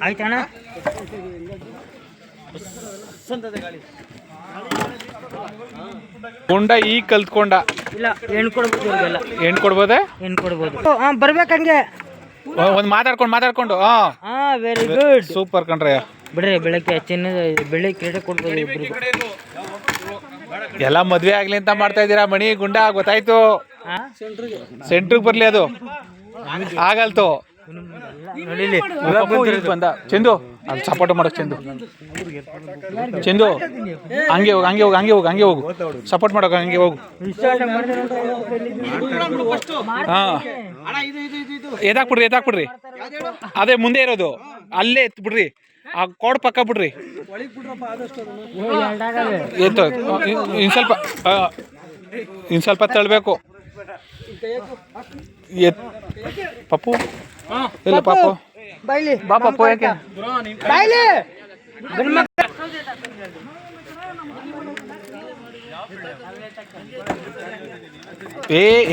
ಆಯ್ತಣ್ಣ. ಗುಂಡ ಈಗ ಕಲ್ತ್ಕೊಂಡ. ಇಲ್ಲ ಹೆಣ್ಣು ಕೊಡ್ಬೋದು ಇವ್ರಿಗೆಲ್ಲ. ಹೆಣ್ಣು ಕೊಡ್ಬೋದೇ? ಹೆಣ್ಣು ಕೊಡ್ಬೋದು. ಬರ್ಬೇಕಂಗೆ ಒಂದು ಮಾತಾಡ್ಕೊಂಡು ವೆರಿ ಗುಡ್, ಸೂಪರ್ ಕಣ್ರಯ್ಯ. ಬಿಡ್ರಿ ಬೆಳಗ್ಗೆ ಬೆಳ್ಳಿ ಕ್ರೀಡೆ ಕೊಡ್ಬೋದು ಇಬ್ರಿಗೂ. ಎಲ್ಲ ಮದ್ವೆ ಆಗ್ಲಿ ಅಂತ ಮಾಡ್ತಾ ಇದ್ದೀರಾ ಮಣಿ ಗುಂಡ, ಗೊತ್ತಾಯ್ತು. ಸೆಂಟ್ರಿಗೆ ಬರ್ಲಿ, ಅದು ಆಗಲ್ತು. ಬಂದ ಚಂದು ಅದು ಸಪೋರ್ಟ್ ಮಾಡಕ್. ಚಂದು ಹಂಗೆ ಹೋಗು ಸಪೋರ್ಟ್ ಮಾಡೋಕೆ, ಹಂಗೆ ಹೋಗು. ಹಾ ಎದಾಕ್ಬಿಡ್ರಿ. ಅದೇ ಮುಂದೆ ಇರೋದು, ಅಲ್ಲೇ ಎತ್ ಬಿಡ್ರಿ. ಆ ಕೋಡ್ ಪಕ್ಕ ಬಿಡ್ರಿ. ಎತ್ತು ಇನ್ ಸ್ವಲ್ಪ ತಳ್ಬೇಕು. ಪಪ್ಪು ಇಲ್ಲ, ಪಾಪು ಬಾ ಪಪ್ಪು. ಯಾಕೆ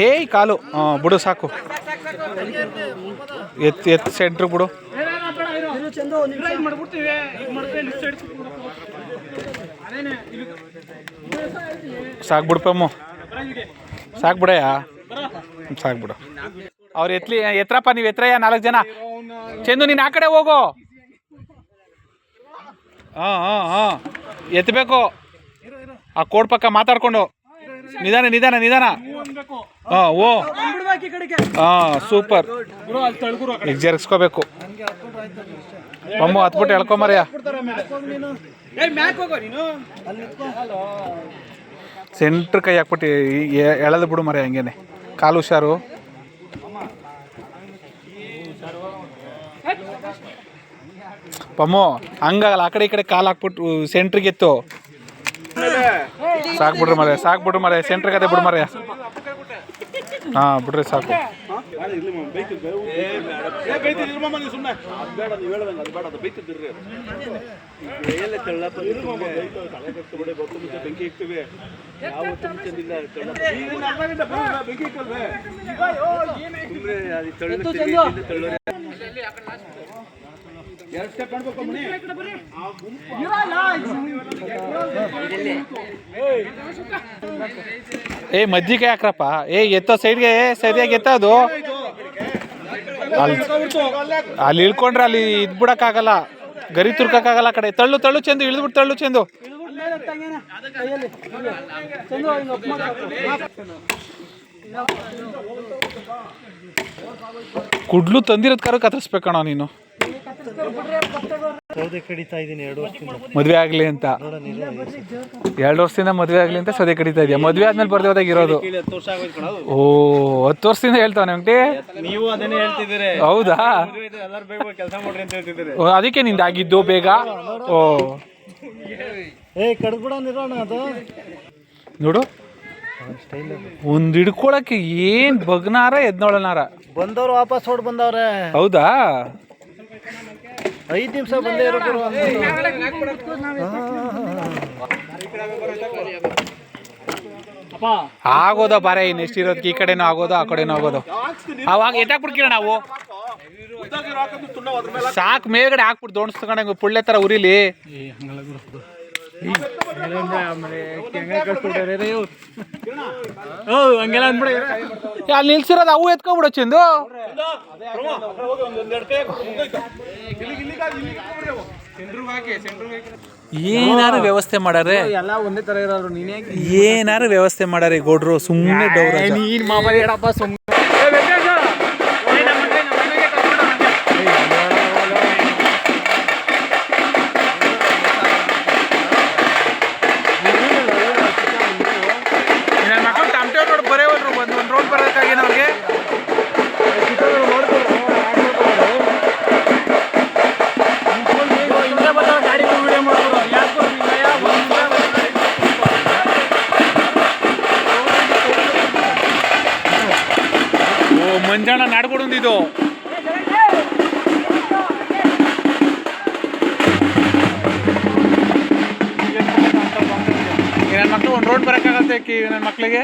ಏ ಕಾಲು ಬಿಡು, ಸಾಕು. ಎತ್ ಸೆಂಟ್ರ್ ಬಿಡು. ಸಾಕು ಬಿಡ್ಪಮ್ಮ, ಸಾಕು ಬಿಡಯ್ಯ, ಸಾಕು ಬಿಡು. ಅವ್ರು ಎತ್ರಪ್ಪ, ನೀವು ಎತ್ರಯ್ಯ 4 ಜನ. ಚಂದು ನೀನು ಆ ಕಡೆ ಹೋಗು. ಎತ್ತಬೇಕು. ಆ ಕೋಡ್ ಪಕ್ಕ ಮಾತಾಡ್ಕೊಂಡು ನಿಧಾನ. ಓ ಸೂಪರ್. ಈಗ ಜರ್ಗಿಸ್ಕೋಬೇಕು. ಅಮ್ಮ ಹತ್ಬಿಟ್ಟು ಎಳ್ಕೊಂಬರ್ಯ. ಸೆಂಟ್ರ್ ಕೈ ಹಾಕ್ಬಿಟ್ಟು ಎಳೆದು ಬಿಡು ಮರ. ಹಂಗೇನೆ ಕಾಲು ಹುಷಾರು. ಪಮ್ಮು ಹಂಗಾಗಲ್ಲ, ಆ ಕಡೆ ಈ ಕಡೆ ಕಾಲು ಹಾಕ್ಬಿಟ್ಟು ಸೆಂಟ್ರಿಗೆ ಎತ್ತು. ಸಾಕ್ಬಿಡ್ರಿ ಮರ, ಸೆಂಟ್ರಿಗೆ ಅದೇ ಬಿಡು ಮರ. ಬಿಡ್ರಿ ಸಾಕು. ಮಜ್ಜಿಗೆ ಹಾಕ್ರಪ್ಪ. ಎತ್ತೋ ಸೈಡ್ಗೆ, ಸರಿಯಾಗಿ ಎತ್ತೋದು. ಅಲ್ಲಿ ಇಳ್ಕೊಂಡ್ರೆ ಅಲ್ಲಿ ಇದ್ಬಿಡಕ್ಕಾಗಲ್ಲ, ಗರಿ ತುರ್ಕಕ್ಕಾಗಲ್ಲ. ಆ ಕಡೆ ತಳ್ಳು ಚೆಂದು, ಇಳಿದ್ಬಿಟ್ಟು ತಳ್ಳು ಚೆಂದು. ಕುಡ್ಲು ತಂದಿರೋದ್ ಕಾರು ಕತ್ತರಿಸ್ಬೇಕಣ ನೀನು. ಸೌದೆ ಕಡಿತಾ ಇದ್ದೀನಿ 2 ವರ್ಷದಿಂದ. ಮದ್ವೆ ಆಗ್ಲಿ ಅಂತ 2 ವರ್ಷದಿಂದ ಮದ್ವೆ ಆಗ್ಲಿ ಅಂತ ಸೌದೆ ಕಡಿತಾ ಇದೆಯಾ? ಮದ್ವೆ ಆದ್ಮೇಲೆ ಬರ್ದೇ ಹೋದಾಗ ಇರೋದು. 10 ವರ್ಷದಿಂದ ಹೇಳ್ತಾವ ನಿಮ್ಗೆ. ನೀವು ಅದನ್ನೇ ಹೇಳ್ತಿದ್ದೀರಿ. ಹೌದಾ? ಕೆಲಸ ಮಾಡ್ರಿ ಅಂತ ಹೇಳ್ತಿದ್ದೀರಿ. ಅದಕ್ಕೆ ನಿಂದ ಆಗಿದ್ದು ಬೇಗ. ಕಡ್ಬಿಡ ನಿರೋಣ. ಅದು ನೋಡು, ಒಂದ್ ಹಿಡ್ಕೊಳಕ್ಕೆ ಏನ್ ಬಗ್ನಾರ ಎದ್ನೋಳನಾರ. ಬಂದವ್ರು ವಾಪಸ್ ಹೊಡ್ ಬಂದವ್ರೆ. ಹೌದಾ? 5 ನಿಮಿಷ ಬಂದೇ ಇರೋರು. ಆಗೋದ ಬಾರೆ, ಇನ್ನೆಷ್ಟು ಇರೋದಕ್ಕೆ. ಈ ಕಡೆನೂ ಆಗೋದು, ಆ ಕಡೆನೂ ಆಗೋದು. ಅವಾಗ ಎತ್ತಾಕ್ಬಿಡ್ಕಿರ ನಾವು. ಸಾಕು, ಮೇಲ್ಗಡೆ ಹಾಕ್ಬಿಟ್ಟು ದೋಣಿಸ್ಕೊಂಡಂಗೆ ಪುಳ್ಳೆ ತರ ಉರಿಲಿ. ಅಲ್ಲಿ ನಿಲ್ಸಿರೋದು ಅವು ಎತ್ಕೊಬಿಡೋ ಚೆಂದು. ಏನಾರು ವ್ಯವಸ್ಥೆ ಮಾಡಾರೆ, ಎಲ್ಲ ಒಂದೇ ತರ ಇರೋರು. ನೀನೇ ಏನಾರು ವ್ಯವಸ್ಥೆ ಮಾಡಾರೆ ಗೌಡ್ರು. ಸುಮ್ಮನೆ ಡೌರ ನೀನ್ ಮಾಮೂಲಿ ಹೇಳಪ್ಪ. ಸುಮ್ಮನೆ ಮಕ್ಕಳು ಟಮಟೆ ನೋಡಿ ಬರೇವಲ್ರು. ಒಂದು ರೋಡ್ ಬರೋದಕ್ಕಾಗೇನು ಅವ್ರಿಗೆ? ಮಂಜಾಣ ನಾಡ್ಕೊಡೊಂದಿದು. ನನ್ನ ಮಕ್ಕಳು ಒಂದು ರೋಡ್ ಬರೋಕ್ಕಾಗತ್ತೆ ನನ್ನ ಮಕ್ಕಳಿಗೆ.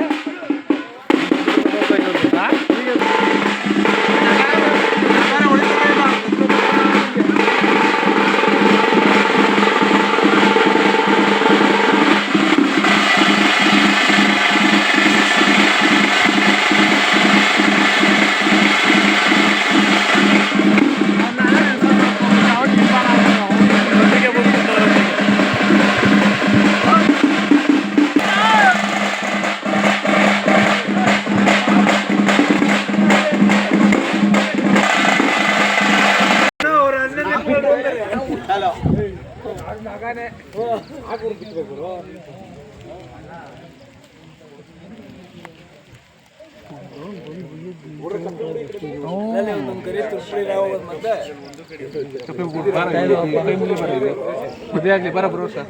ಮದುವೆ ಆಗಲಿ ಬರ ಬರೋ ಸರ್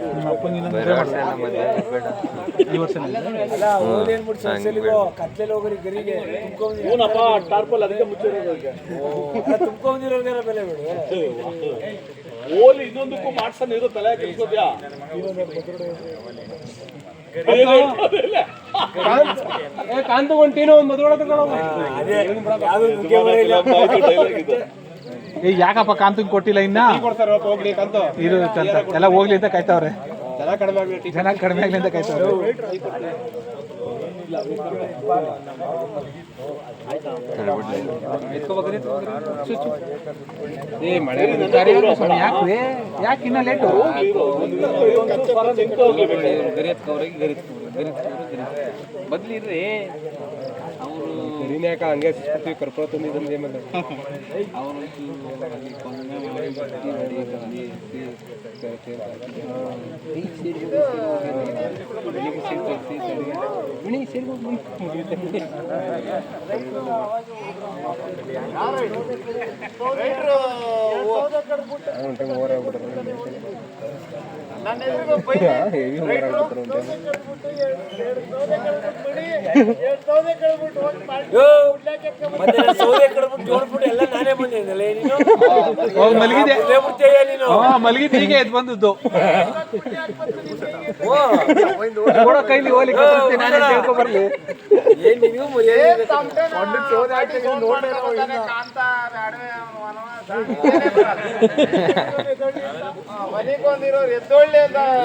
ನಿಮ್ಮ ಅಪ್ಪನಿಗೆ ಈ ವರ್ಷ ಓಲಿ ಇನ್ನೊಂದಕ್ಕೂ ಮಾಡ್ಸನ್ ಇರೋ ತಲೆ ಕೆಲ್ಸೋದ್ಯಾ ಕಾಂತಗೊಂಟೇನೋ ಒಂದು ಯಾಕಪ್ಪ ಕಾಂತಂಗ್ ಕೊಟ್ಟಿಲ್ಲ ಇನ್ನ ಇದು ಎಲ್ಲ ಹೋಗ್ಲಿ ಅಂತ ಕಾಯ್ತಾವ್ರೆ ಜನ ಕಡಿಮೆ ಆಗ್ಲಿ ಅಂತ ಕಾಯ್ತಾವ್ರೆ ಯಾಕೆ ಇನ್ನ ಲೇಟು ಬದ್ಲಿರ್ರಿ ಅವರು ಗರಿನ್ಯಾಕ ಹಂಗೆ ಕರ್ಕೊಳ್ತಂದಿದ್ದಂಗೆ ಮತ್ತೆ ಮಲಗಿದ್ದು ಹೀಗೆ ಎದ್ದು ಬಂದದ್ದು ಕೈಲಿ ಹೋಗ್ಲಿ ಬರ್ಲಿ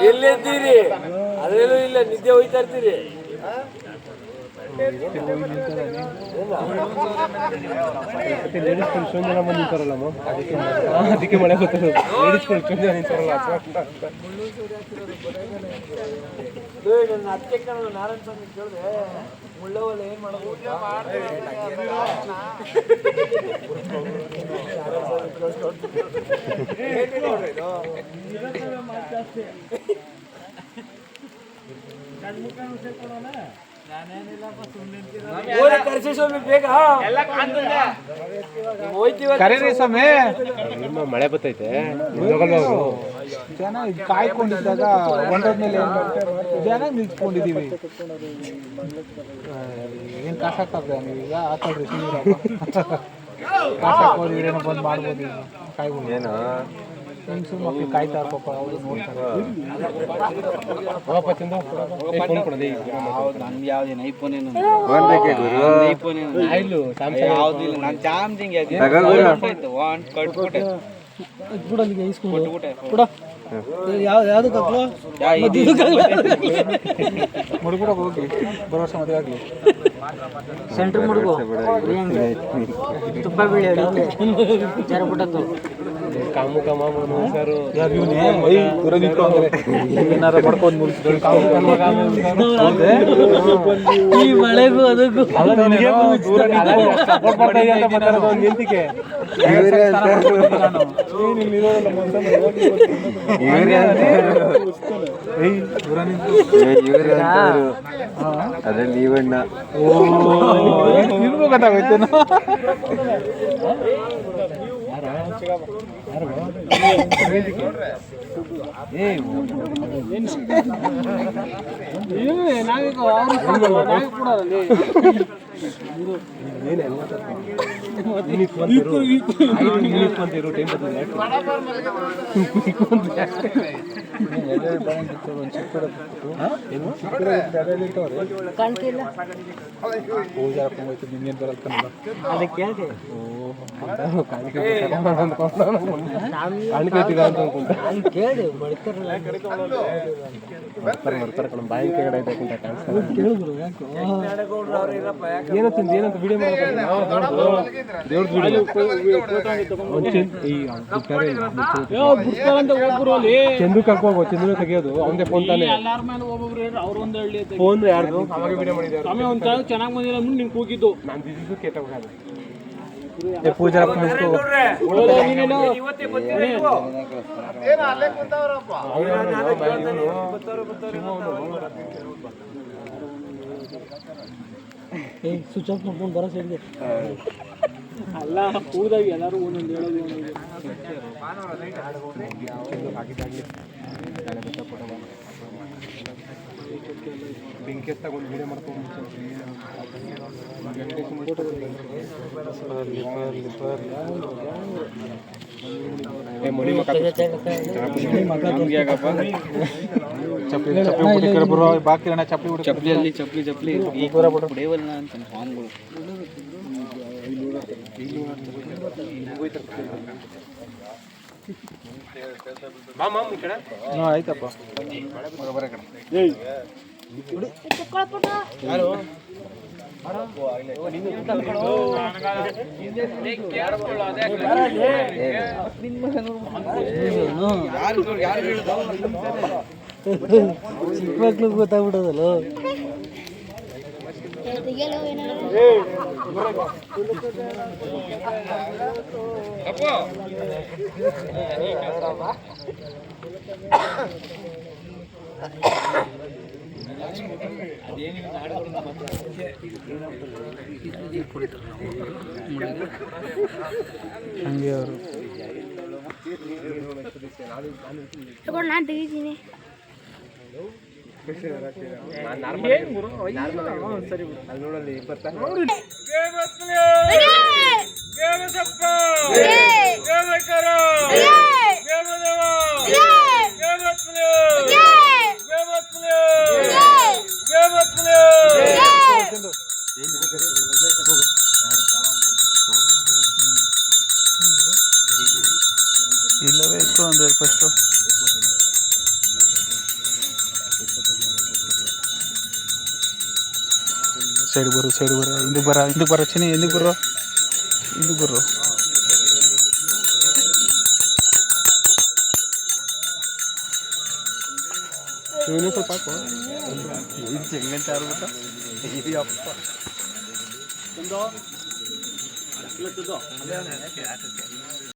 ಎಲ್ಲಿದ್ದೀರಿ ಅದ್ರಲ್ಲೂ ಇಲ್ಲ ನಿದ್ದೆ ಹೋಯ್ತಾ ಇರ್ತೀರಿ ಅದಕ್ಕೆ ಮಳೆ ಗೊತ್ತಿಲ್ಲ ನನ್ನ ಅತ್ತೆ ಕಣ ನಾರಾಯಣ ಸ್ವಾಮಿ ಕೇಳಿದ್ರೆ ಮುಳ್ಳವಲ್ಲ ಏನ್ ಮಾಡೋದು ಬೇಗ ಕರೀರಿ ಸ್ವಾಮಿ ಮಳೆ ಬರ್ತೈತೆ ಜನ ಕಾಯ್ಕೊಂಡಿದ್ದಾಗ ಒಂದೋದ್ಮೇಲೆ ಜನ ನಿಂತ್ಕೊಂಡಿದೀವಿ ಏನ್ ಕಾಸಾಕ್ತಾರ ನೀವೀಗ ಹಾಕೊಳ್ರಿ ಕಾಸಾಕ್ ಹೋದಿದ್ರೇನೋ ಬಂದ್ ಮಾಡ್ಬೋದು ಈಗ ಕಾಯ್ಬೋದು ಏನು ಹೆಂಗ್ಸು ಮಕ್ಳು ಕಾಯ್ತಾರ ಪಾಪ ಅವರು ನೋಡ್ತಾರೆ ಮುಡುಗುಡ ಹೋಗಿ ಭರವಸೆ ಮದುವೆ ಆಗ್ಲಿ ಸೆಂಟ್ರ್ ಮುಡುಗು ತುಪ್ಪ ಬೀಳಿ ಜರ ಬಿಟ್ಟದ್ದು ಕಾಮು ಕಮಾಮನು ಸರ್ ಏನಾರ ಮಾಡ್ಕೊಂಡು ಈ ಮಳೆಗೂ ಅದಕ್ಕೂ ಅದ್ರಲ್ಲಿ ನೀವಣ್ಣ ನಿಮ್ಗೂ ಗೊತ್ತಾಗೋಯ್ತೇನು ನಿನ್ನೇನು ಬರಲ್ಲ ಕನ್ನಡ ಅದಕ್ಕೆ ಕೇಳಿ ಏನಂತ ವಿಡಿಯೋ ಚಂದು ಕರ್ಕೋಗೋ ಚಂದ್ರ ತೆಗಿಯೋದು ಅವನೇ ಫೋನ್ ತಾನೆ ಫೋನ್ ಯಾರ್ದು ಚೆನ್ನಾಗಿ ಬಂದಿಲ್ಲ ನಿಮ್ಗೆ ಹೋಗಿದ್ದು ನಾನು ದಿದ್ದು ಕೇಟ ಪೂಜಾ ಇವತ್ತೇ ಬರ್ತೀರಾ ನೀವು? ನಾಳೆ ಕೇಳ್ತಾನೆ, ಬರ್ತಾರೋ ಸ್ವಿಚ್ ಆಫ್ ಮಾಡ್ಕೊಂಡು ಬರೋ ಸೈಡ್ಗೆ ಅಲ್ಲ ಕೂದಾಗ ಎಲ್ಲರೂ ಒಂದೊಂದು ಹೇಳೋದು ಬೆಂಕಿ ತಗೊಂಡು ವಿಡಿಯೋ ಮಾಡ್ಕೊಂಡು ಮಡಿ ಚಪ್ಪಲಿ ಬರೋ ಬಾಕಿ ಚಪ್ಪಲಿ ಚಪ್ಪಲಿ ಬಿಡೇವಲ್ಲ ಅಂತ ಸಾಂಗ್ಗಳು ಆಯ್ತಪ್ಪ ಚಿಕ್ಕ ಮಕ್ಳಿಗೆ ಗೊತ್ತಾಗ್ಬಿಡೋದಲ್ಲ ಹಂಗೆ ಅವರು ನಾನು ತೆಗಿತೀನಿ ಇಲ್ಲವೇ ಇತ್ತು ಒಂದು ಫಸ್ಟು ಸೈಡ್ ಬರು ಹಿಂದಕ್ಕೆ ಬರೋ ಚಿನಿ ಹಿಂದಕ್ಕೆ ಬರೋ ಸ್ವಲ್ಪ ಹಾಕು ಹೆಂಗಂತ ಆರ್ಬಿಟ್ಟ